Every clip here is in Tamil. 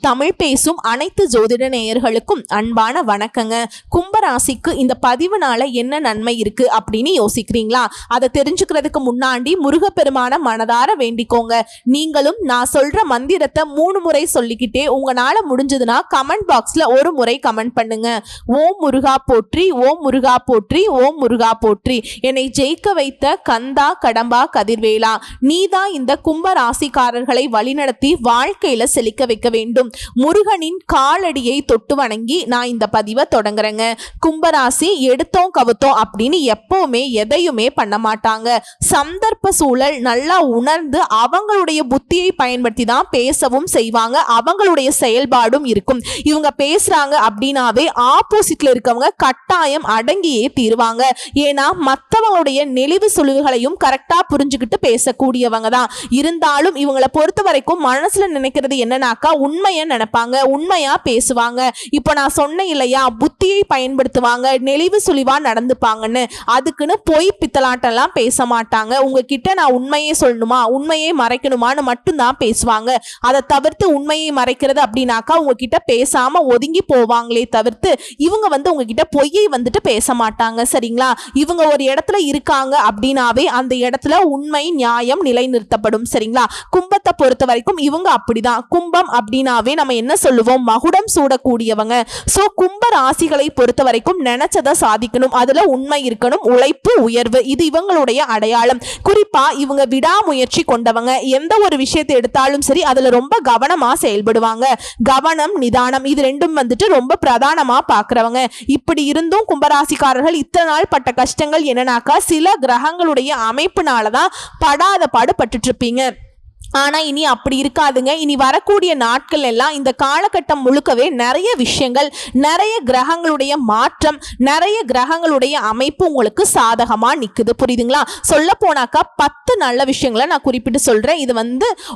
தமிழ் பேசும் அனைத்து ஜோதிட நேயர்களுக்கும் அன்பான வணக்கங்க. கும்பராசிக்கு இந்த பதிவுனால என்ன நன்மை இருக்கு அப்படின்னு யோசிக்கிறீங்களா? அதை தெரிஞ்சுக்கிறதுக்கு முன்னாடி முருகப்பெருமான மனதார வேண்டிக்கோங்க. நீங்களும் நான் சொல்ற மந்திரத்தை 3 முறை சொல்லிக்கிட்டே உங்களால முடிஞ்சதுன்னா கமெண்ட் பாக்ஸ்ல ஒரு முறை கமெண்ட் பண்ணுங்க. ஓம் முருகா போற்றி, ஓம் முருகா போற்றி, ஓம் முருகா போற்றி. என்னை ஜெயிக்க வைத்த கந்தா கடம்பா கதிர்வேலா, நீதான் இந்த கும்பராசிக்காரர்களை வழிநடத்தி வாழ்க்கையில செழிக்க வைக்க வேண்டும். முருகனின் காலடியை தொட்டு வணங்கி நான் இந்த பதிவை தொடங்குறேங்க. கும்பராசி எடுத்தோம் கவுத்தோம் அப்படின்னு எப்பவுமே எதையுமே பண்ண மாட்டாங்க. சந்தர்ப்ப சூழல் நல்லா உணர்ந்து அவங்களுடைய புத்தியை பயன்படுத்தி தான் பேசவும் செய்வாங்க. அவங்களுடைய செயல்பாடும் இருக்கும். இவங்க பேசுறாங்க அப்படின்னாவே ஆப்போசிட்ல இருக்கவங்க கட்டாயம் அடங்கியே தீருவாங்க. ஏன்னா மற்றவங்களுடைய நெளிவு சுழிவுகளையும் கரெக்டா புரிஞ்சுக்கிட்டு பேசக்கூடியவங்க தான். இருந்தாலும் இவங்களை பொறுத்த வரைக்கும் மனசுல நினைக்கிறது என்னன்னாக்கா உண்மையை நினைப்பாங்க, உண்மையா பேசுவாங்க. இப்போ நான் சொன்னேன் இல்லையா, புத்தியை பயன்படுத்துவாங்க, நெளிவு சுழிவா நடந்துப்பாங்கன்னு. அதுக்குன்னு பொய் பித்தலாட்டெல்லாம் பேச மாட்டாங்க. உங்ககிட்ட நான் உண்மையே சொல்லணுமா, உண்மையை மறைக்கணுமான்னு மட்டும்தான் பேசுவாங்க. அதை தவிர்த்து உண்மையை மறைக்கிறது அப்படின்னாக்கா உங்ககிட்ட பேசாம ஒதுங்கி போவாங்களே தவிர்த்து இவங்க உங்ககிட்ட பொய்யை பேச மாட்டாங்க. சரிங்களா? இவங்க ஒரு இடத்துல இருக்காங்க அப்படின்னாவே அந்த இடத்துல உண்மை நியாயம் நிலைநிறுத்தப்படும். சரிங்களா? கும்பத்தை பொறுத்த வரைக்கும் இவங்க அப்படிதான். கும்பம் அப்படின்னாவே நம்ம என்ன சொல்லுவோம், மகுடம் சூடக்கூடியவங்க. சோ கும்ப ராசிகளை பொறுத்த வரைக்கும் நினைச்சதை சாதிக்கணும், அதுல உண்மை இருக்கணும், உழைப்பு உயர்வு, இது இவங்களுடைய அடையாளம். குறிப்பா இவங்க விடாமுயற்சி கொண்டவங்க. எந்த ஒரு விஷயத்தை எடுத்தாலும் சரி அதுல ரொம்ப கவனமா செயல்படுவாங்க. கவனம் நிதானம் இது ரெண்டும் ரொம்ப பிரதானமா பாக்குறவங்க. இப்படி இருந்தும் கும்பராசிக்காரர்கள் இத்தனை நாள் பட்ட கஷ்டங்கள் என்னன்னாக்கா சில கிரகங்களுடைய அமைப்புனாலதான் படாத பாடு பட்டுட்டு இருப்பீங்க. ஆனா இனி அப்படி இருக்காதுங்க. இனி வரக்கூடிய நாட்கள் எல்லாம் இந்த காலகட்டம் முழுக்கவே நிறைய விஷயங்கள், நிறைய கிரகங்களுடைய மாற்றம், நிறைய கிரகங்களுடைய அமைப்பு உங்களுக்கு சாதகமா நிக்குது. புரியுதுங்களா? சொல்ல போனாக்கா 10 நல்ல விஷயங்களை நான் குறிப்பிட்டு சொல்றேன். இது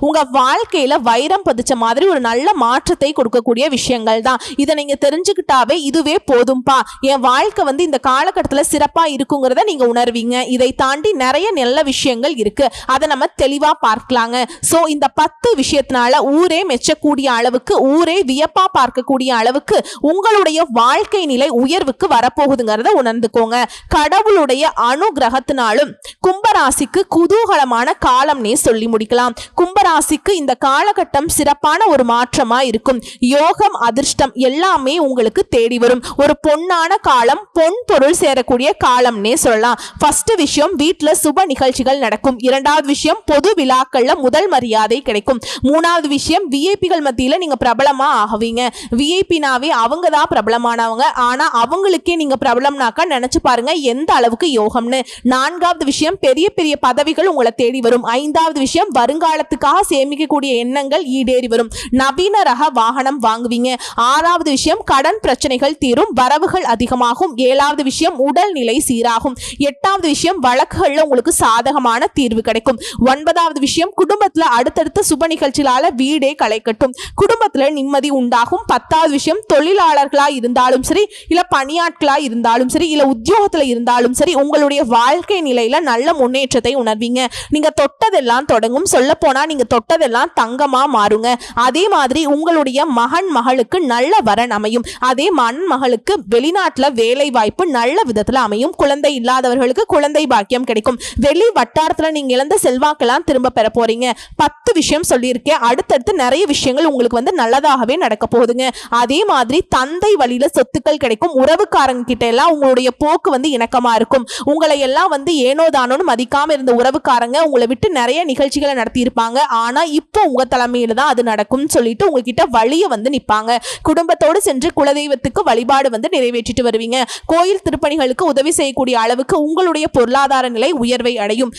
உங்க வாழ்க்கையில வைரம் பதிச்ச மாதிரி ஒரு நல்ல மாற்றத்தை கொடுக்கக்கூடிய விஷயங்கள் தான். இதை நீங்க தெரிஞ்சுக்கிட்டாவே இதுவே போதும்பா, என் வாழ்க்கை இந்த காலகட்டத்துல சிறப்பா இருக்குங்கிறத நீங்க உணர்வீங்க. இதை தாண்டி நிறைய நல்ல விஷயங்கள் இருக்கு, அதை நம்ம தெளிவா பார்க்கலாங்க. சோ இந்த 10 விஷயத்தினால ஊரே மெச்சக்கூடிய அளவுக்கு, ஊரே வியப்பா பார்க்கக்கூடிய அளவுக்கு உங்களுடைய வாழ்க்கை நிலை உயர்வுக்கு வரப்போகுதுங்கிறத உணர்ந்துக்கோங்க. கடவுளுடைய அனுகிரகத்தினாலும் கும்பராசிக்கு குதூகலமான காலம்னே சொல்லி முடிக்கலாம். கும்பராசிக்கு இந்த காலகட்டம் சிறப்பான ஒரு மாற்றமா இருக்கும். யோகம் அதிர்ஷ்டம் எல்லாமே உங்களுக்கு தேடி வரும். ஒரு பொன்னான காலம், பொன் பொருள் சேரக்கூடிய காலம்னே சொல்லலாம். ஃபர்ஸ்ட் விஷயம், வீட்டுல சுப நிகழ்ச்சிகள் நடக்கும். இரண்டாவது விஷயம், பொது விழாக்கள்ல முதல் மரியாதை கிடைக்கும். மூணாவது விஷயம், விஐபிகள் மத்தியில நீங்க பிரபலமா ஆகுவீங்க. விஐபினாவே அவங்க தான் பிரபலமானவங்க. ஆனா அவங்களுக்கே நீங்க பிரபலம்னாக்கா நினைச்சு பாருங்க எந்த அளவுக்கு யோகம்னு. நான்காவது விஷயம், பெரிய பெரிய பதவிகள் உங்களை தேடி வரும். ஐந்தாவது விஷயம், வருங்காலத்துக்காக சேமிக்கக்கூடிய எண்ணங்கள் ஈடேறி வரும். நவீன ரக வாகனம் வாங்குவீங்க. ஆறாவது விஷயம், கடன் பிரச்சனைகள் தீரும், வரவுகள் அதிகமாகும். ஏழாவது விஷயம், உடல்நிலை சீராகும். எட்டாவது விஷயம், வழக்குகள்ல உங்களுக்கு சாதகமான தீர்வு கிடைக்கும். ஒன்பதாவது விஷயம், குடும்பத்துல அடுத்தடுத்த சுப நிகழ்ச்சியால வீடே களை கட்டும், குடும்பத்துல நிம்மதி உண்டாகும். 10வது விஷயம், தொழிலாளர்களா இருந்தாலும் சரி, இல்ல பணியாட்களா இருந்தாலும் சரி, இல்ல உத்தியோகத்துல இருந்தாலும் சரி, உங்களுடைய வாழ்க்கை நிலையில நல்ல முன்னேற்றத்தை உணர்வீங்க. நீங்க தொட்டதெல்லாம் தொடங்கும். சொல்ல போனா நீங்க தொட்டதெல்லாம் தங்கமா மாறுங்க. அதே மாதிரி உங்களுடைய மகன் மகளுக்கு நல்ல வரன் அமையும். அதே மகன் மகளுக்கு வெளிநாட்டுல வேலை வாய்ப்பு நல்ல விதத்துல அமையும். குழந்தை இல்லாதவர்களுக்கு குழந்தை பாக்கியம் கிடைக்கும். வெளி வட்டாரத்துல நீங்க இழந்த செல்வாக்கெல்லாம் திரும்ப பெற போறீங்க. 10 விஷயம் சொல்லியிருக்கேன். அடுத்தடுத்து நிறைய விஷயங்கள் உங்களுக்கு நல்லதாகவே நடக்க போகுதுங்க. அதே மாதிரி தந்தை வழியில சொத்துக்கள் கிடைக்கும். உறவுக்காரங்க கிட்ட எல்லாம் உங்களுடைய போக்கு இணக்கமா இருக்கும். உங்களை எல்லாம் ஏனோ தானோன்னு மதிக்காம இருந்த உறவுக்காரங்க உங்களை விட்டு நிறைய நிகழ்ச்சிகளை நடத்தி இருப்பாங்க. ஆனா இப்போ உங்க தலைமையில தான் அது நடக்கும் சொல்லிட்டு உங்ககிட்ட வழிய நிப்பாங்க. குடும்பத்தோடு சென்று குலதெய்வத்துக்கு வழிபாடு நிறைவேற்றிட்டு வருவீங்க. கோயில் திருப்பணிகளுக்கு உதவி செய்யக்கூடிய அளவுக்கு உங்களுடைய பொருளாதார நிலை உயர்வை அடையும்.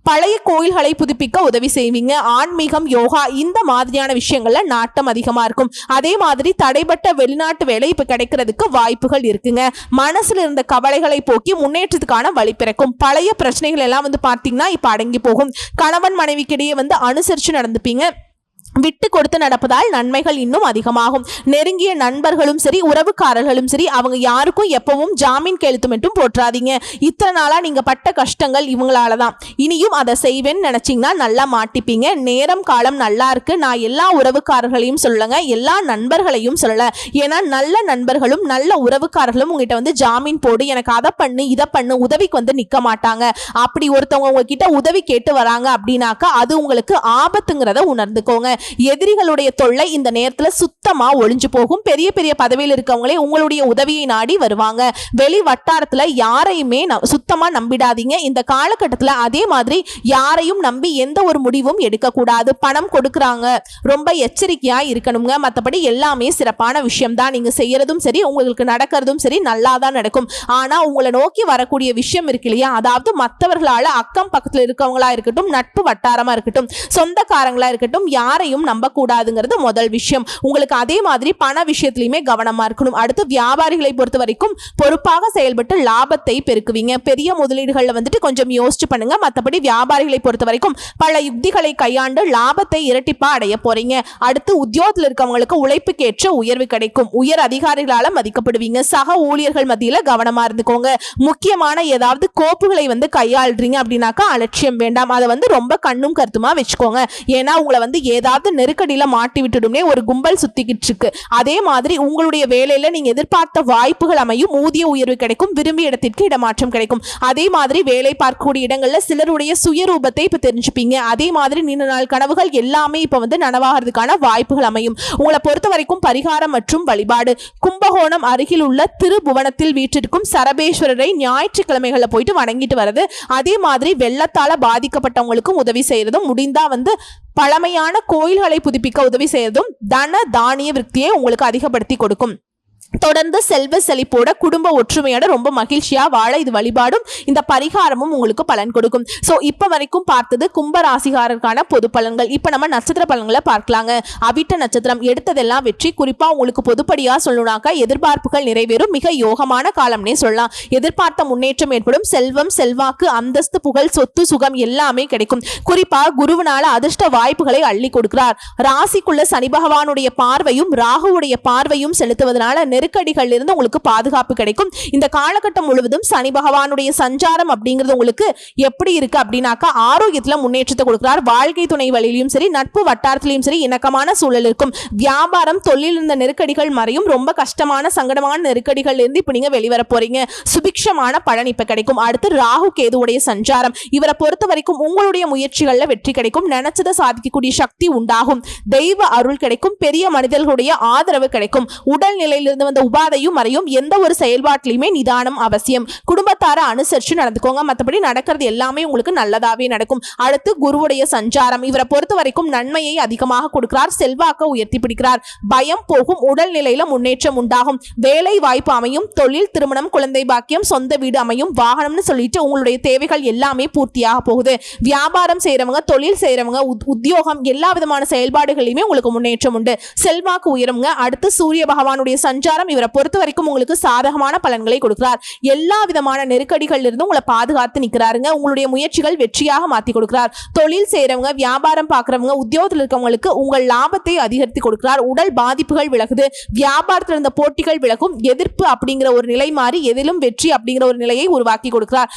பழைய கோயில்களை புதுப்பிக்க உதவி செய்வீங்க. ஆன்மீகம், யோகா இந்த மாதிரியான விஷயங்கள்ல நாட்டம் அதிகமா இருக்கும். அதே மாதிரி தடைப்பட்ட வெளிநாட்டு வேலை இப்ப கிடைக்கிறதுக்கு வாய்ப்புகள் இருக்குங்க. மனசுல இருந்த கவலைகளை போக்கி முன்னேற்றத்துக்கான வழி பிறக்கும். பழைய பிரச்சனைகள் எல்லாம் பார்த்தீங்கன்னா இப்ப அடங்கி போகும். கணவன் மனைவிக்கிடையே அனுசரிச்சு நடந்துப்பீங்க. விட்டு கொடுத்து நடப்பதால் நன்மைகள் இன்னும் அதிகமாகும். நெருங்கிய நண்பர்களும் சரி, உறவுக்காரர்களும் சரி, அவங்க யாருக்கும் எப்பவும் ஜாமீன் கையெழுத்து மட்டும் போட்டுறாதீங்க. இத்தனை நாளா நீங்க பட்ட கஷ்டங்கள் இவங்களால தான். இனியும் அதை செய்வேன்னு நினைச்சீங்கன்னா நல்லா மாட்டிப்பீங்க. நேரம் காலம் நல்லா இருக்கு. நான் எல்லா உறவுக்காரர்களையும் சொல்லலைங்க, எல்லா நண்பர்களையும் சொல்லல. ஏன்னா நல்ல நண்பர்களும் நல்ல உறவுக்காரர்களும் உங்ககிட்ட வந்து ஜாமீன் போடு, எனக்கு அதை பண்ணு இதை பண்ணு, உதவிக்கு வந்து நிக்க மாட்டாங்க. அப்படி ஒருத்தவங்க உங்ககிட்ட உதவி கேட்டு வராங்க அப்படின்னாக்கா அது உங்களுக்கு ஆபத்துங்கிறத உணர்ந்துக்கோங்க. எதிரிகளுடைய தொல்லை இந்த நேரத்துல சுத்தமா ஒளிஞ்சு போகும். பெரிய பெரிய பதவியில் இருக்கவங்களே உங்களுடைய உதவியை நாடி வருவாங்க. வெளி வட்டாரத்துல யாரையுமே சுத்தமா நம்பிடாதீங்க இந்த காலகட்டத்துல. அதே மாதிரி யாரையும் நம்பி எந்த ஒரு முடிவும் எடுக்கக்கூடாது. பணம் கொடுக்கறாங்க, ரொம்ப எச்சரிக்கையா இருக்கணுங்க. மற்றபடி எல்லாமே சிறப்பான விஷயம் தான். நீங்க செய்யறதும் சரி, உங்களுக்கு நடக்கிறதும் சரி, நல்லா தான் நடக்கும். ஆனா உங்களை நோக்கி வரக்கூடிய விஷயம் இருக்கு இல்லையா, அதாவது மற்றவர்களால அக்கம் பக்கத்துல இருக்கவங்களா இருக்கட்டும், நட்பு வட்டாரமா இருக்கட்டும், சொந்தக்காரங்களா இருக்கட்டும், யாரையும் நம்பக்கூடாதுங்கிறது முதல் விஷயம். உங்களுக்கு அதே மாதிரி பண விஷயத்திலுமே கவனமா இருக்கணும். அடுத்து வியாபாரிகளை பொறுத்த வரைக்கும் பொறுப்பாக செயல்பட்டு லாபத்தை பெருக்குவீங்க. பெரிய முதலீடுகள்ல வந்துட்டு கொஞ்சம் யோசிச்சு பண்ணுங்க. மற்றபடி வியாபாரிகளை பொறுத்த வரைக்கும் பல யுக்திகளை கையாண்டு லாபத்தை இரட்டிப்பா அடைய போறீங்க. அடுத்து உத்தியோகத்தில் இருக்கவங்களுக்கு உழைப்புக்கேற்ற உயர்வு கிடைக்கும். உயர் அதிகாரிகளால மதிக்கப்படுவீங்க. சக ஊழியர்கள் மத்தியில கவனமா இருந்துக்கோங்க. முக்கியமான ஏதாவது கோப்புகளை வந்து கையாளுறீங்க அப்படின்னாக்கா அலட்சியம் வேண்டாம். அதை வந்து ரொம்ப கண்ணும் கருத்துமா வச்சுக்கோங்க. ஏன்னா உங்களை வந்து ஏதாவது நெருக்கடியில மாட்டி விட்டுடும்னே ஒரு கும்பல் சுத்திக்கிட்டு இருக்கு. அதே மாதிரி உங்களுடைய வேலையில நீங்க எதிர்பார்த்த வாய்ப்புகள் அமையும். ஊதிய உயர்வு கிடைக்கும். விரும்பிய இடத்திற்கு இடமாற்றம் கிடைக்கும். அதே மாதிரி வேலை பார்க்கக்கூடிய இடங்கள்ல சிலருடைய சுயரூபத்தை இப்ப தெரிஞ்சுப்பீங்க. அதே மாதிரி நீண்ட நாள் கனவுகள் எல்லாமே இப்ப வந்து நனவாகிறதுக்கான வாய்ப்புகள் அமையும். உங்களை பொறுத்த வரைக்கும் பரிகாரம் மற்றும் வழிபாடு, கும்பகோணம் அருகில் உள்ள திருபுவனத்தில் வீற்றிருக்கும் சரபேஸ்வரரை ஞாயிற்றுக்கிழமைகள்ல போயிட்டு வணங்கிட்டு வருது. அதே மாதிரி வெள்ளத்தால பாதிக்கப்பட்டவங்களுக்கும் உதவி செய்யறதும், முடிந்தா வந்து பழமையான கோயில்களை புதுப்பிக்க உதவி செய்யறதும் தன தானிய விருத்தியை உங்களுக்கு அதிகப்படுத்தி கொடுக்கும். தொடர்ந்து செல்வ செழிப்போட குடும்ப ஒற்றுமையோட ரொம்ப மகிழ்ச்சியா வாழ இது வழிபாடும் இந்த பரிகாரமும் உங்களுக்கு பலன் கொடுக்கும். சோ இப்ப வரைக்கும் பார்த்தது கும்ப ராசிகாரருக்கான பொது பலன்கள். இப்ப நம்ம நட்சத்திர பலன்களை பார்க்கலாங்க. அவிட்ட நட்சத்திரம் எடுத்ததெல்லாம் வெற்றி. குறிப்பா உங்களுக்கு பொதுப்படியா சொல்லணும்னாக்கா எதிர்பார்ப்புகள் நிறைவேறும். மிக யோகமான காலம்னே சொல்லலாம். எதிர்பார்த்த முன்னேற்றம் ஏற்படும். செல்வம், செல்வாக்கு, அந்தஸ்து, புகழ், சொத்து, சுகம் எல்லாமே கிடைக்கும். குறிப்பா குருவினால அதிர்ஷ்ட வாய்ப்புகளை அள்ளி கொடுக்கிறார். ராசிக்குள்ள சனி பகவானுடைய பார்வையும் ராகுவுடைய பார்வையும் செலுத்துவதனால நெருக்கடிகள் இருந்து உங்களுக்கு பாதுகாப்பு கிடைக்கும். இந்த காலகட்டம் முழுவதும் சனி பகவானுடைய சஞ்சாரம் அப்படிங்கிறது உங்களுக்கு எப்படி இருக்கு அப்படின்னாக்கா ஆரோக்கியத்துல முன்னேற்றத்தை கொடுக்கிறார். வாழ்க்கை துணை வழியிலும் சரி, நட்பு வட்டாரத்திலும் சரி இணக்கமான சூழல் இருக்கும். வியாபாரம், தொழில் இருந்த நெருக்கடிகள் மறையும். ரொம்ப கஷ்டமான சங்கடமான நெருக்கடிகள் இருந்து இப்ப நீங்க வெளிவர போறீங்க. சுபிக்ஷமான பலன் இப்ப கிடைக்கும். அடுத்து ராகு கேதுவுடைய சஞ்சாரம். இவரை பொறுத்த வரைக்கும் உங்களுடைய முயற்சிகள்ல வெற்றி கிடைக்கும். நினைச்சதை சாதிக்கக்கூடிய சக்தி உண்டாகும். தெய்வ அருள் கிடைக்கும். பெரிய மனிதர்களுடைய ஆதரவு கிடைக்கும். உடல் நிலையிலிருந்து வந்த உபாதையும் மறையும். எந்த ஒரு செயல்பாட்டிலுமே நிதானம் அவசியம். குடும்பத்தார அனுசரிச்சு நடந்துக்கோங்க. மற்றபடி நடக்கிறது எல்லாமே உங்களுக்கு நல்லதாவே நடக்கும். அடுத்து குருவுடைய சஞ்சாரம். இவரை பொறுத்த வரைக்கும் நன்மையை அதிகமாக கொடுக்கிறார். செல்வாக்க உயர்த்தி பிடிக்கிறார். பயம் போகும். உடல் நிலையில முன்னேற்றம் உண்டாகும். வேலை வாய்ப்பு அமையும். தொழில், திருமணம், குழந்தை பாக்கியம், சொந்த வீடு அமையும். வாகனம்னு சொல்லிட்டு உங்களுடைய தேவைகள் எல்லாமே பூர்த்தியாக போகுது. வியாபாரம் செய்யறவங்க, தொழில் செய்யறவங்க, உத்தியோகம் எல்லா விதமான செயல்பாடுகளிலுமே உங்களுக்கு முன்னேற்றம் உண்டு. செல்வாக்கு உயருங்க. அடுத்து சூரிய பகவானுடைய சஞ்சாரம். இவரை பொறுத்த வரைக்கும் உங்களுக்கு சாதகமான பலன்களை கொடுக்கிறார். எல்லா விதமான நெருக்கடிகள் இருந்து உங்களை பாதுகாத்து நிற்கிறாருங்க. உங்களுடைய முயற்சிகள் வெற்றியாக மாத்தி கொடுக்கிறார். தொழில் செய்யறவங்க, வியாபாரம் பார்க்கறவங்க, உத்தியோகத்தில் இருக்கவங்களுக்கு உங்கள் லாபத்தை அதிகரித்து கொடுக்கிறார். உடல் பாதிப்புகள் விலகுது. வியாபாரத்தில் இருந்த போட்டிகள் விலகும். எதிர்ப்பு அப்படிங்கிற ஒரு நிலை மாறி எதிலும் வெற்றி அப்படிங்கிற ஒரு நிலையை உருவாக்கி கொடுக்கிறார்.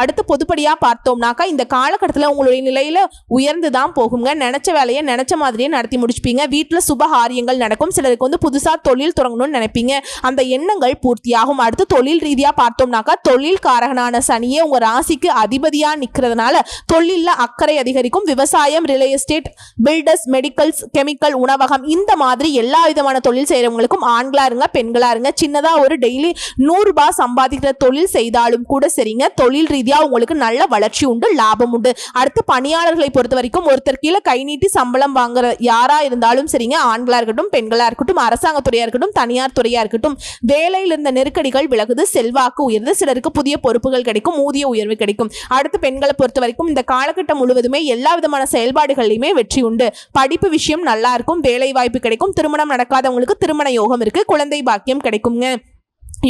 அடுத்து பொதுப்படியா பார்த்தோம்னாக்கா இந்த காலகட்டத்தில் உங்களுடைய நிலையில உயர்ந்துதான் போகுங்க. நினைச்ச வேலையை நினைச்ச மாதிரியே நடத்தி முடிச்சுப்பீங்க. வீட்டுல சுபகாரியங்கள் நடக்கும். சிலருக்கு வந்து புதுசா தொழில் தொடங்கணும்னு நினைப்பீங்க. அந்த எண்ணங்கள் பூர்த்தியாகும். அடுத்து தொழில் ரீதியா பார்த்தோம்னாக்கா தொழில் காரகனான சனியே உங்க ராசிக்கு அதிபதியா நிக்கிறதுனால தொழில்ல அக்கறை அதிகரிக்கும். விவசாயம், real estate, builders, medicals, chemical, உணவகம் இந்த மாதிரி எல்லா விதமான தொழில் செய்யறவங்களுக்கும் ஆண்களா இருங்க பெண்களா இருங்க சின்னதா ஒரு டெய்லி 100 ரூபாய் சம்பாதிக்கிற தொழில் செய்தாலும் கூட சரிங்க, தொழில் ரீதியா உங்களுக்கு நல்ல வளர்ச்சி உண்டு, லாபம் உண்டு. அடுத்து பணியாளர்களை பொறுத்த வரைக்கும் ஒருத்தர் கீழே கை நீட்டி சம்பளம் வாங்குற யாரா இருந்தாலும் சரிங்க, ஆண்களா இருக்கட்டும் பெண்களா இருக்கட்டும், அரசாங்க துறையா இருக்கட்டும் தனியார் துறையா இருக்கட்டும், வேலையில் இருந்த நெருக்கடிகள் விலகுது. செல்வாக்கு உயர்ந்து. சிலருக்கு புதிய பொறுப்புகள் கிடைக்கும். ஊதிய உயர்வு கிடைக்கும். அடுத்து பெண்களை பொறுத்த வரைக்கும் இந்த காலகட்டம் முழுவதுமே எல்லா விதமான செயல்பாடுகளிலுமே வெற்றி உண்டு. படிப்பு விஷயம் நல்லா இருக்கும். வேலை வாய்ப்பு கிடைக்கும். திருமணம் நடக்காதவங்களுக்கு திருமண யோகம் இருக்கு. குழந்தை பாக்கியம் கிடைக்குங்க.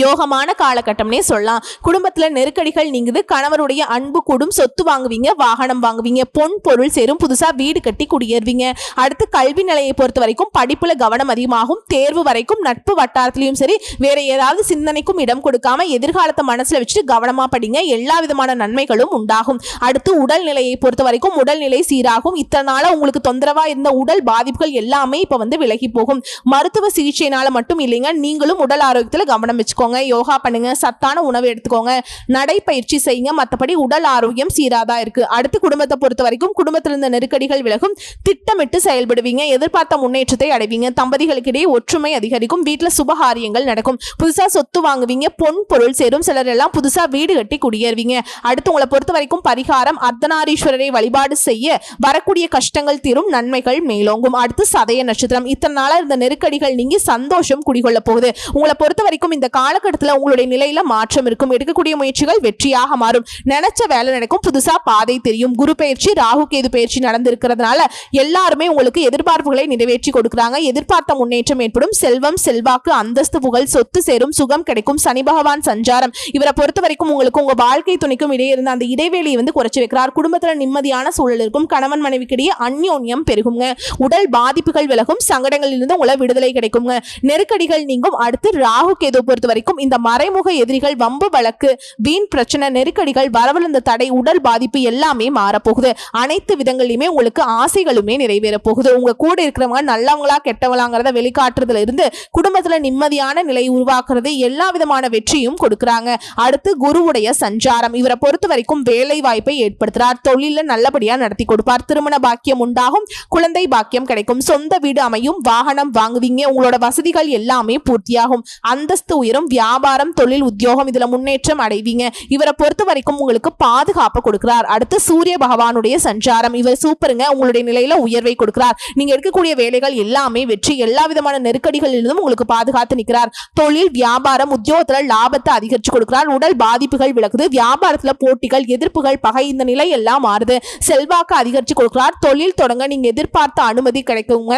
யோகமான காலகட்டம்னே சொல்லலாம். குடும்பத்துல நெருக்கடிகள் நீங்குது, கணவருடைய அன்பு கூடும், சொத்து வாங்குவீங்க, வாகனம் வாங்குவீங்க, பொன் பொருள் சேரும், புதுசா வீடு கட்டி குடியேறுவீங்க. அடுத்து கல்வி நிலையை பொறுத்த வரைக்கும் படிப்புல கவனம் அதிகமாகும். தேர்வு வரைக்கும் நட்பு வட்டாரத்திலையும் சரி வேற ஏதாவது சிந்தனைக்கும் இடம் கொடுக்காம எதிர்காலத்தை மனசுல வச்சுட்டு கவனமா படிங்க. எல்லா விதமான நன்மைகளும் உண்டாகும். அடுத்து உடல்நிலையை பொறுத்த வரைக்கும் உடல்நிலை சீராகும். இத்தனை நாளா உங்களுக்கு தொந்தரவா இருந்த உடல் பாதிப்புகள் எல்லாமே இப்ப விலகி போகும். மருத்துவ சிகிச்சையினால மட்டும் இல்லைங்க, நீங்களும் உடல் ஆரோக்கியத்துல கவனம் வச்சுக்கோங்க. யோகா பண்ணுங்க, சத்தான உணவு எடுத்துக்கோங்க, நடைப்பயிற்சி செய்யுங்க. மற்றபடி உடல் ஆரோக்கியம் சீராதா இருக்கு. அடுத்து குடும்பத்தை பொறுத்த வரைக்கும் குடும்பத்தில் இருந்த நெருக்கடிகள் விலகும். திட்டமிட்டு செயல்படுவீங்க, எதிர்பார்த்த முன்னேற்றத்தை அடைவீங்க. தம்பதிகளுக்கிடையே ஒற்றுமை அதிகரிக்கும். வீட்டுல சுபகாரியங்கள் நடக்கும். புதுசா சொத்து வாங்குவீங்க, பொன் பொருள் சேரும். சிலர் எல்லாம் புதுசா வீடு கட்டி குடியேறுவீங்க. அடுத்து உங்களை பொறுத்த வரைக்கும் பரிகாரம் அர்த்தநாரீஸ்வரரை வழிபாடு செய்ய வரக்கூடிய கஷ்டங்கள் தீரும், நன்மைகள் மேலோங்கும். அடுத்து சதய நட்சத்திரம். இத்தனை நாளா இருந்த நெருக்கடிகள் நீங்கி சந்தோஷம் குடிகொள்ள போகுது. உங்களை பொறுத்த வரைக்கும் இந்த காலகட்டத்தில் உங்களுடைய நிலையில மாற்றம் இருக்கும். எடுக்கக்கூடிய முயற்சிகள் வெற்றியாக மாறும். நினைச்ச வேலை நடக்கும். புதுசா பாதை தெரியும். குரு பயிற்சி, ராகு கேது பயிற்சி நடந்திருக்கிறதுனால எல்லாருமே உங்களுக்கு எதிர்பார்ப்புகளை நிறைவேற்றி கொடுக்குறாங்க. எதிர்பார்த்த முன்னேற்றம் ஏற்படும். செல்வம், செல்வாக்கு, அந்தஸ்து, புகழ், சொத்து சேரும், சுகம் கிடைக்கும். சனி பகவான் சஞ்சாரம் இவரை பொறுத்த வரைக்கும் உங்களுக்கு உங்க வாழ்க்கை துணைக்கும் இடையே இருந்த அந்த இடைவெளியை குறைச்சு வைக்கிறார். குடும்பத்துல நிம்மதியான சூழல் இருக்கும். கணவன் மனைவிக்கிடையே அந்யோன்யம் பெருகுங்க. உடல் பாதிப்புகள் விலகும். சங்கடங்களிலிருந்து உங்களை விடுதலை கிடைக்குங்க. நெருக்கடிகள் நீங்கும். அடுத்து ராகு கேது பொறுத்த வரைக்கும் இந்த மறைமுக எதிரிகள், வம்பு வழக்கு, வீண் பிரச்சனை, நெருக்கடிகள், வரவழந்த தடை, உடல் பாதிப்பு எல்லாமே மாறப்போகுது. அனைத்து விதங்களிலுமே உங்களுக்கு ஆசைகளுமே நிறைவேற போகுது. உங்க கூட இருக்கிறவங்க நல்லவங்களா கெட்டவங்களாங்கிறத வெளிக்காட்டுறதுல இருந்து குடும்பத்துல நிம்மதியான நிலை உருவாக்குறது, எல்லா விதமான வெற்றியும் கொடுக்குறாங்க. அடுத்து குருவுடைய சஞ்சாரம் இவரை பொறுத்த வரைக்கும் வேலை வாய்ப்பை ஏற்படுத்துறார். தொழில நல்லபடியா நடத்தி கொடுப்பார். திருமண பாக்கியம் உண்டாகும். குழந்தை பாக்கியம் கிடைக்கும். சொந்த வீடு அமையும். வாகனம் வாங்குவீங்க. உங்களோட வசதிகள் எல்லாமே பூர்த்தியாகும். அந்தஸ்து உயரும். வியாபாரம், தொழில், உத்தியோகம் இதுல முன்னேற்றம் அடைவீங்க. இவரை பொறுத்த வரைக்கும் உங்களுக்கு பாதுகாப்பு கொடுக்கிறார். அடுத்து சூரிய பகவானுடைய சஞ்சாரம் இவர் சூப்பருங்க. உங்களுடைய நிலையில உயர்வை கொடுக்கிறார். நீங்க எடுக்கக்கூடிய வேலைகள் எல்லாமே வெற்றி. எல்லா விதமான நெருக்கடிகளிலிருந்தும் உங்களுக்கு பாதுகாத்து நிற்கிறார். தொழில், வியாபாரம், உத்தியோகத்துல லாபத்தை அதிகரிச்சு கொடுக்கிறார். உடல் பாதிப்புகள் விலகுது. வியாபாரத்துல போட்டிகள், எதிர்ப்புகள், பகை இந்த நிலை எல்லாம் மாறுது. செல்வாக்கு அதிகரிச்சு கொடுக்கிறார். தொழில் தொடங்க நீங்க எதிர்பார்த்த அனுமதி கிடைக்குங்க.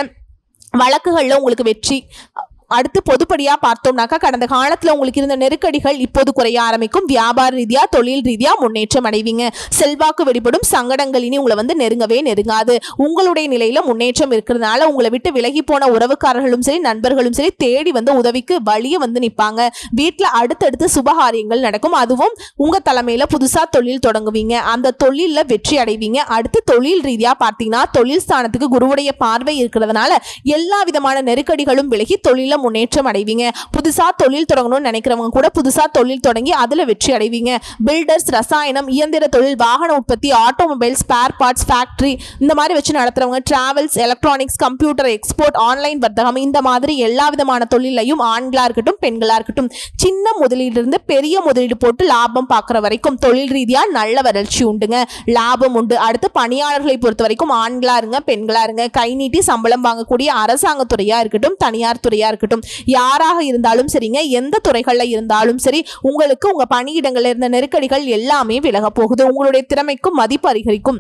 வழக்குகள்ல உங்களுக்கு வெற்றி. அடுத்து பொதுப்படியா பார்த்தோம்னாக்கா கடந்த காலத்துல உங்களுக்கு இருந்த நெருக்கடிகள் இப்போது குறைய ஆரம்பிக்கும். வியாபார ரீதியா, தொழில் ரீதியா முன்னேற்றம் அடைவீங்க. செல்வாக்கு வெளிப்படும். சங்கடங்கள் இனி உங்களை நெருங்கவே நெருங்காது. உங்களுடைய நிலையில முன்னேற்றம் இருக்கிறதுனால உங்களை விட்டு விலகி போன உறவுக்காரர்களும் சரி, நண்பர்களும் சரி தேடி உதவிக்கு வழிய நிற்பாங்க. வீட்டுல அடுத்தடுத்து சுபகாரியங்கள் நடக்கும். அதுவும் உங்க தலைமையில புதுசா தொழில் தொடங்குவீங்க. அந்த தொழில்ல வெற்றி அடைவீங்க. அடுத்து தொழில் ரீதியா பார்த்தீங்கன்னா தொழில் ஸ்தானத்துக்கு குருவுடைய பார்வை இருக்கிறதுனால எல்லா விதமான நெருக்கடிகளும் விலகி தொழில முன்னேற்றம் அடைவீங்க. புதுசா தொழில் தொடங்கணும்னு நினைக்கிறவங்க கூட புதுசா தொழில் தொடங்கி அதுல வெற்றி அடைவீங்க. பில்டர்ஸ், ரசாயனம், இயந்திர தொழில், வாகன உற்பத்தி, ஆட்டோமொபைல், ஸ்பேர் பார்ட்ஸ், ஃபேக்டரி இந்த மாதிரி வச்சு நடத்துறவங்க, travels, electronics, computer, export, online வர்த்தகம் இந்த மாதிரி எல்லா விதமான தொழிலையும் ஆண்களா இருக்கட்டும் பெண்களா இருக்கட்டும் சின்ன முதலீடு இருந்து பெரிய முதலீடு போட்டு லாபம் பார்க்குற வரைக்கும் தொழில் ரீதியா நல்ல வளர்ச்சி உண்டுங்க. லாபம் உண்டு. அடுத்து பணியாளர்களை பொறுத்த வரைக்கும் ஆண்களா இருங்க பெண்களா இருங்க, கை நீட்டி சம்பளம் வாங்கக்கூடிய அரசாங்க துறையா இருக்கட்டும் தனியார் துறையா இருக்கட்டும் யாராக இருந்தாலும் சரிங்க, எந்த துறைகள்ல இருந்தாலும் சரி உங்களுக்கு உங்க பணியிடங்கள்ல இருந்த நெருக்கடிகள் எல்லாமே விலக போகுது. உங்களுடைய திறமைக்கும் மதிப்பு அதிகரிக்கும்.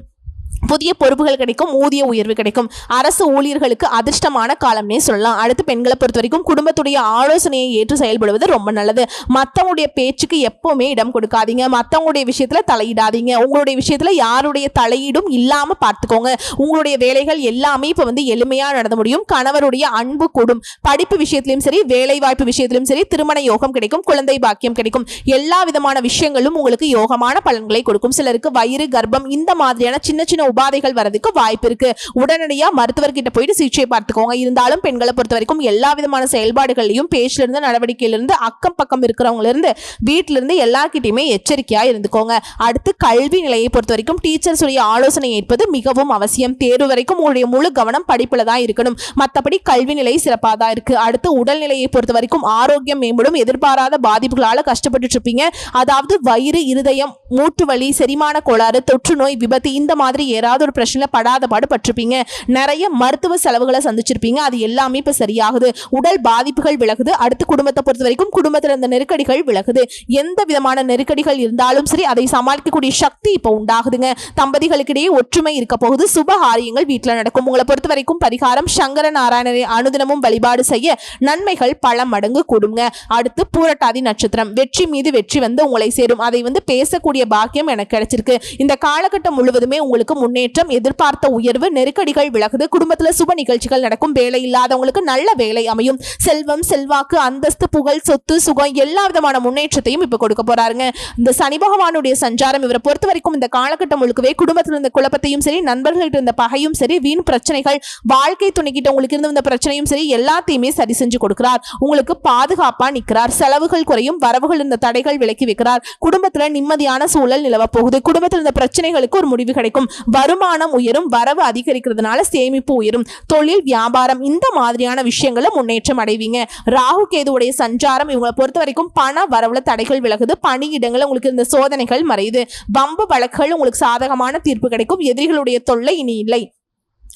புதிய பொறுப்புகள் கிடைக்கும். ஊதிய உயர்வு கிடைக்கும். அரசு ஊழியர்களுக்கு அதிர்ஷ்டமான காலம்னே சொல்லலாம். அடுத்து பெண்களை பொறுத்த வரைக்கும் குடும்பத்துடைய ஆலோசனையை ஏற்று செயல்படுவது ரொம்ப நல்லது. மற்றவங்களுடைய பேச்சுக்கு எப்பவுமே இடம் கொடுக்காதீங்க. மற்றவங்களுடைய விஷயத்துல தலையிடாதீங்க. உங்களுடைய விஷயத்துல யாருடைய தலையீடும் இல்லாம பார்த்துக்கோங்க. உங்களுடைய வேலைகள் எல்லாமே இப்ப எளிமையா நடந்து முடியும். கணவருடைய அன்பு கூடும். படிப்பு விஷயத்திலும் சரி, வேலை வாய்ப்பு விஷயத்திலும் சரி, திருமண யோகம் கிடைக்கும். குழந்தை பாக்கியம் கிடைக்கும். எல்லா விதமான விஷயங்களும் உங்களுக்கு யோகமான பலன்களை கொடுக்கும். சிலருக்கு வயிறு, கர்ப்பம் இந்த மாதிரியான சின்ன சின்ன உபாதைகள் வரதுக்கு வாய்ப்பு இருக்கு. உடனடியா மருத்துவர்கிட்ட போயிட்டு சிகிச்சை பார்த்துக்கோங்க. இருந்தாலும் பெண்களை பொறுத்த வரைக்கும் எல்லா விதமான செயல்பாடுகளையும் பேச்சுல இருந்து நடவடிக்கையில இருந்து அக்கம் பக்கம் இருக்கிறவங்க இருந்து வீட்டில இருந்து எல்லார்கிட்டயுமே எச்சரிக்கையா இருந்துக்கோங்க. அடுத்து கல்வி நிலையை பொறுத்த வரைக்கும் டீச்சர்ஸ் உடைய ஆலோசனை ஏற்பது மிகவும் அவசியம். தேர்வு வரைக்கும் உங்களுடைய முழு கவனம் படிப்புல தான் இருக்கணும். மற்றபடி கல்வி நிலை சிறப்பாக தான் இருக்கு. அடுத்து உடல்நிலையை பொறுத்த வரைக்கும் ஆரோக்கியம் மேம்படும். எதிர்பாராத பாதிப்புகளால கஷ்டப்பட்டு இருப்பீங்க. அதாவது வயிறு, இருதயம், மூட்டு வலி, செரிமான கோளாறு, தொற்று நோய், விபத்து இந்த மாதிரி ஏறாத ஏதாவது ஒரு பிரச்சனை படாத பாடு பட்டிருப்பீங்க. நிறைய மருத்துவ செலவுகளை சந்திச்சிருப்பீங்க. அது எல்லாமே இப்ப சரியாகுது. உடல் பாதிப்புகள் விலகுது. அடுத்து குடும்பத்தை பொறுத்த வரைக்கும் குடும்பத்துல இருந்த நெருக்கடிகள் விலகுது. எந்த விதமான நெருக்கடிகள் இருந்தாலும் சரி அதை சமாளிக்கக்கூடிய சக்தி இப்ப உண்டாகுதுங்க. தம்பதிகளுக்கிடையே ஒற்றுமை இருக்க போகுது. சுபகாரியங்கள் வீட்டுல நடக்கும். உங்களை பொறுத்த வரைக்கும் பரிகாரம் சங்கர நாராயணரை அனுதினமும் வழிபாடு செய்ய நன்மைகள் பல மடங்கு கூடுங்க. அடுத்து பூரட்டாதி நட்சத்திரம். வெற்றி மீது வெற்றி வந்து உங்களை சேரும். அதை பேசக்கூடிய பாக்கியம் எனக்கு கிடைச்சிருக்கு. இந்த காலகட்டம் முழுவதுமே உங்களுக்கு முன்னேற்றம், எதிர்பார்த்த உயர்வு, நெருக்கடிகள் விலகுது. குடும்பத்துல சுப நிகழ்ச்சிகள் நடக்கும். வேலை இல்லாதவங்களுக்கு நல்ல வேலை அமையும். செல்வம், செல்வாக்கு, அந்தஸ்து, புகழ், சொத்து, சுகம் எல்லா விதமான முன்னேற்றத்தையும் இப்ப கொடுக்க போறாருங்க. இந்த சனி பகவானுடைய சஞ்சாரம் இவரை பொறுத்த வரைக்கும் இந்த காலகட்டம் முழுக்கவே குடும்பத்தில் இருந்த குழப்பத்தையும் சரி, நண்பர்கள்ட்ட இருந்த பகையும் சரி, வீண் பிரச்சனைகள், வாழ்க்கை துணைக்கிட்ட உங்களுக்கு இருந்த பிரச்சனையும் சரி எல்லாத்தையுமே சரி செஞ்சு கொடுக்கிறார். உங்களுக்கு பாதுகாப்பா நிற்கிறார். செலவுகள் குறையும். வரவுகள் இருந்த தடைகள் விலக்கி வைக்கிறார். குடும்பத்துல நிம்மதியான சூழல் நிலவ போகுது. குடும்பத்தில் இருந்த பிரச்சனைகளுக்கு ஒரு முடிவு கிடைக்கும். வருமானம் உயரும். வரவு அதிகரிக்கிறதுனால சேமிப்பு உயரும். தொழில், வியாபாரம் இந்த மாதிரியான விஷயங்கள முன்னேற்றம் அடைவீங்க. ராகு கேதுவுடைய சஞ்சாரம் இவங்களை பொறுத்த வரைக்கும் பண வரவுல தடைகள் விலகுது. பணியிடங்கள் உங்களுக்கு இருந்த சோதனைகள் மறையுது. வம்பு வழக்குகள் உங்களுக்கு சாதகமான தீர்ப்பு கிடைக்கும். எதிரிகளுடைய தொல்லை இனி இல்லை.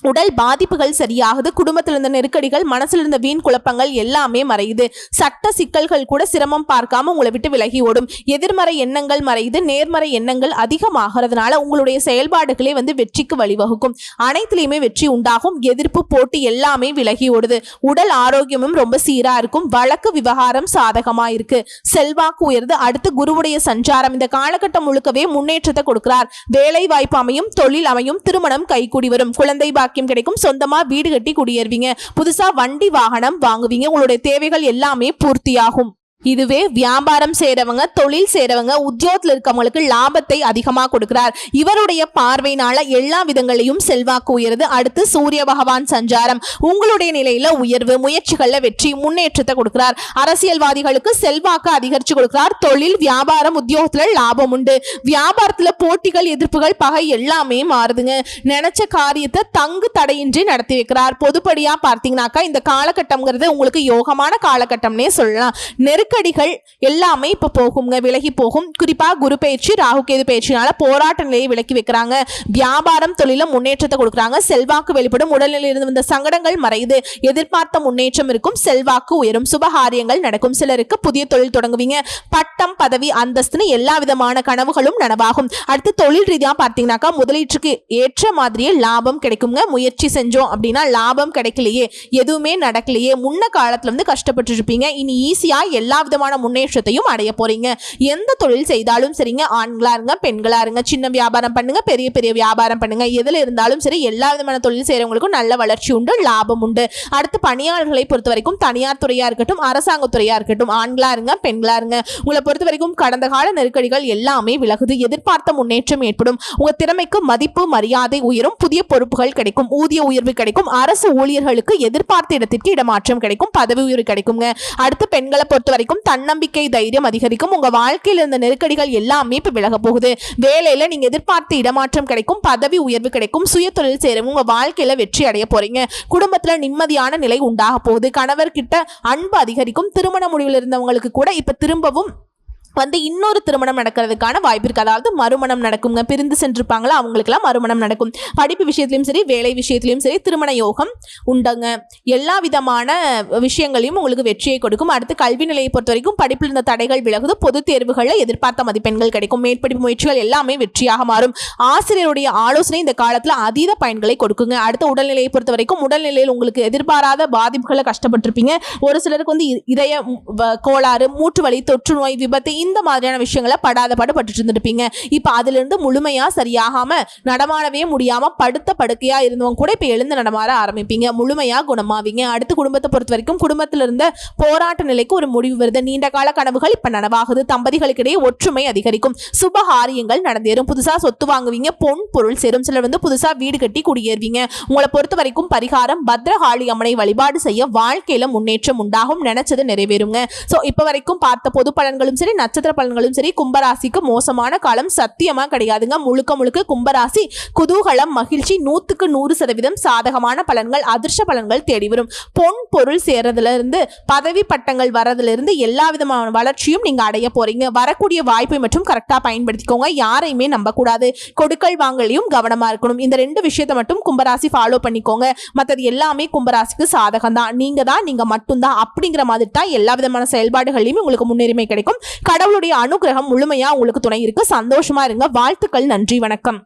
உடல் பாதிப்புகள் சரியாகுது. குடும்பத்தில் இருந்த நெருக்கடிகள், மனசில் இருந்த வீண் குழப்பங்கள் எல்லாமே மறையுது. சட்ட சிக்கல்கள் கூட சிரமம் பார்க்காம உங்களை விட்டு விலகி ஓடும். எதிர்மறை எண்ணங்கள் மறையுது. நேர்மறை எண்ணங்கள் அதிகமாகிறதுனால உங்களுடைய செயல்பாடுகளே வெற்றிக்கு வழிவகுக்கும். அனைத்திலையுமே வெற்றி உண்டாகும். எதிர்ப்பு, போட்டி எல்லாமே விலகி ஓடுது. உடல் ஆரோக்கியமும் ரொம்ப சீரா இருக்கும். வழக்கு விவகாரம் சாதகமா இருக்கு. செல்வாக்கு உயர்ந்து. அடுத்து குருவுடைய சஞ்சாரம் இந்த காலகட்டம் முழுக்கவே முன்னேற்றத்தை கொடுக்கிறார். வேலை வாய்ப்பு அமையும். தொழில் அமையும். திருமணம் கைகூடி வரும். குழந்தை பாக்கியம் கிடைக்கும். சொந்தமா வீடு கட்டி குடியேறுவீங்க. புதுசா வண்டி வாகனம் வாங்குவீங்க. உங்களுடைய தேவைகள் எல்லாமே பூர்த்தியாகும். இதுவே வியாபாரம் செய்யறவங்க, தொழில் செய்யறவங்க, உத்தியோகத்தில் இருக்கவங்களுக்கு லாபத்தை அதிகமா கொடுக்கிறார். இவருடைய பார்வையினால எல்லா விதங்களையும் செல்வாக்கு உயருது. அடுத்து சூரிய பகவான் சஞ்சாரம் உங்களுடைய நிலையில உயர்வு, முயற்சிகள்ல வெற்றி, முன்னேற்றத்தை கொடுக்கிறார். அரசியல்வாதிகளுக்கு செல்வாக்கு அதிகரிச்சு கொடுக்கிறார். தொழில், வியாபாரம், உத்தியோகத்துல லாபம் உண்டு. வியாபாரத்துல போட்டிகள், எதிர்ப்புகள், பகை எல்லாமே மாறுதுங்க. நினைச்ச காரியத்தை தங்கு தடையின்றி நடத்தி வைக்கிறார். பொதுப்படியா பார்த்தீங்கன்னாக்கா இந்த காலகட்டம்ங்கிறது உங்களுக்கு யோகமான காலகட்டம்னே சொல்லலாம். நெருக்கடிகள் எல்லாமே இப்ப போகுங்க, விலகி போகும். குறிப்பா குரு பயிற்சி, ராகு கேது பயிற்சினால போராட்ட நிலையை விலக்கி வைக்கிறாங்க. வியாபாரம், தொழில முன்னேற்றத்தை கொடுக்குறாங்க. செல்வாக்கு வெளிப்படும். உடல்நிலையில் இருந்து வந்த சங்கடங்கள் மறையுது. எதிர்பார்த்த முன்னேற்றம் இருக்கும். செல்வாக்கு உயரும். சுபகாரியங்கள் நடக்கும். சிலருக்கு புதிய தொழில் தொடங்குவீங்க. பட்டம், பதவி, அந்தஸ்துன்னு எல்லா விதமான கனவுகளும் நனவாகும். அடுத்து தொழில் ரீதியா பார்த்தீங்கன்னாக்கா முதலீட்டுக்கு ஏற்ற மாதிரியே லாபம் கிடைக்குங்க. முயற்சி செஞ்சோம் அப்படின்னா லாபம் கிடைக்கலையே, எதுவுமே நடக்கலையே, முன்ன காலத்துல கஷ்டப்பட்டு இருப்பீங்க. இனி ஈஸியா எல்லா விதமான முன்னேற்றத்தையும் அடைய போறீங்க. எந்த தொழில் செய்தாலும் சரிங்க, ஆண்களா இருங்க, பெண்களா இருங்க, சின்ன வியாபாரம் பண்ணுங்க, பெரிய பெரிய வியாபாரம் பண்ணுங்க, எதுல இருந்தாலும் சரி எல்லா விதமான தொழில் செய்யறவங்களுக்கும் நல்ல வளர்ச்சி உண்டு, லாபம் உண்டு. அடுத்து பணியாளர்களை பொறுத்த வரைக்கும் தனியார் துறையா இருக்கட்டும், அரசாங்க துறையா இருக்கட்டும், ஆண்களா இருங்க, பெண்களா இருங்க, உங்களை பொறுத்த வரைக்கும் கடந்த கால நெருக்கடிகள் எல்லாமே விலகுது. எதிர்பார்த்த முன்னேற்றம் ஏற்படும். உங்க திறமைக்கு மதிப்பு, மரியாதை உயரும். புதிய பொறுப்புகள் கிடைக்கும். ஊதிய உயர்வு கிடைக்கும். அரசு ஊழியர்களுக்கு எதிர்பார்த்த இடத்திற்கு இடமாற்றம் கிடைக்கும். பதவி உயர்வு கிடைக்குங்க. அடுத்து பெண்களை பொறுத்த வரைக்கும் தன்னம்பிக்கை, தைரியம் அதிகரிக்கும். உங்க வாழ்க்கையில் இருந்த நெருக்கடிகள் எல்லாமே இப்ப விலக போகுது. வேலையில நீங்க எதிர்பார்த்த இடமாற்றம் கிடைக்கும். பதவி உயர்வு கிடைக்கும். சுய தொழில் செய்யறவங்க உங்க வாழ்க்கையில வெற்றி அடைய போறீங்க. குடும்பத்துல நிம்மதியான நிலை உண்டாக போகுது. கணவர் கிட்ட அன்பு அதிகரிக்கும். திருமண முடிவில் இருந்தவங்களுக்கு கூட இப்ப திரும்பவும் இன்னொரு திருமணம் நடக்கிறதுக்கான வாய்ப்பு இருக்கு. அதாவது மறுமணம் நடக்குங்க. பிரிந்து சென்றிருப்பாங்களா அவங்களுக்கெல்லாம் மறுமணம் நடக்கும். படிப்பு விஷயத்திலையும் சரி, வேலை விஷயத்திலையும் சரி திருமண யோகம் உண்டுங்க. எல்லா விதமான விஷயங்களையும் உங்களுக்கு வெற்றியை கொடுக்கும். அடுத்து கல்வி நிலையை பொறுத்த வரைக்கும் படிப்பில் இருந்த தடைகள் விலகுது. பொது தேர்வுகளில் எதிர்பார்த்த மதிப்பெண்கள் கிடைக்கும். மேற்படிப்பு முயற்சிகள் எல்லாமே வெற்றியாக மாறும். ஆசிரியருடைய ஆலோசனை இந்த காலத்துல அதீத பயன்களை கொடுக்குங்க. அடுத்த உடல்நிலையை பொறுத்த வரைக்கும் உடல்நிலையில் உங்களுக்கு எதிர்பாராத பாதிப்புகளை கஷ்டப்பட்டிருப்பீங்க. ஒரு சிலருக்கு இதய கோளாறு, மூட்டு வலி, தொற்று நோய், விபத்து இந்த மாதிரியான விஷயங்களை படாத பாடுபட்டு இருந்திருப்பீங்க. இப்ப அதுல இருந்து முழுமையா சரியாகாம நடமாடவே முடியாம படுத்த படுக்கையா இருந்தவங்க கூட இப்ப எழுந்து நடமாட ஆரம்பிப்பீங்க. முழுமையா குணமாவீங்க. அடுத்து குடும்பத்தை பொறுத்த வரைக்கும் குடும்பத்தில இருந்த போராட்ட நிலைக்கு ஒரு முடிவு வருது. நீண்ட கால கனவுகள் இப்ப நனவாகுது. தம்பதிகளுக்கிடையே ஒற்றுமை அதிகரிக்கும். சுபகாரியங்கள் நடந்தேறும். புதுசா சொத்து வாங்குவீங்க. பொன் பொருள் சேரும். சிலர் புதுசா வீடு கட்டி குடியேறுவீங்க. உங்களை பொறுத்த வரைக்கும் பரிகாரம் பத்ரகாளி அம்மனை வழிபாடு செய்ய வாழ்க்கையில முன்னேற்றம் உண்டாகும். நினைச்சது நிறைவேறுங்க. சோ இப்ப வரைக்கும் பார்த்த பொது பலன்களும் சரி, நட்சத்திர பலன்களும் சரி கும்பராசிக்கு மோசமான காலம் சத்தியமா கிடையாதுங்க. முழுக்க முழுக்க கும்பராசி குதூகலம், மகிழ்ச்சி, 100% சாதகமான பலன்கள், அதிர்ஷ்ட பலன்கள் தேடி வரும். பொன் பொருள் சேர்றதுல இருந்து பதவி பட்டங்கள் வரதுல இருந்து எல்லா விதமான வளர்ச்சியும் நீங்க அடைய போறீங்க. வரக்கூடிய வாய்ப்பை மற்றும் கரெக்டா பயன்படுத்திக்கோங்க. யாரையுமே நம்ப கூடாது. கொடுக்கல் வாங்கலையும் கவனமா இருக்கணும். இந்த 2 விஷயத்தை மட்டும் கும்பராசி ஃபாலோ பண்ணிக்கோங்க. மற்றது எல்லாமே கும்பராசிக்கு சாதகம் தான். நீங்க மட்டும்தான் அப்படிங்கிற மாதிரி தான் எல்லா விதமான செயல்பாடுகளையும் உங்களுக்கு முன்னுரிமை கிடைக்கும். கடவுளுடைய அனுகிரகம் முழுமையா உங்களுக்கு துணை இருக்கு. சந்தோஷமா இருங்க. வாழ்த்துக்கள். நன்றி. வணக்கம்.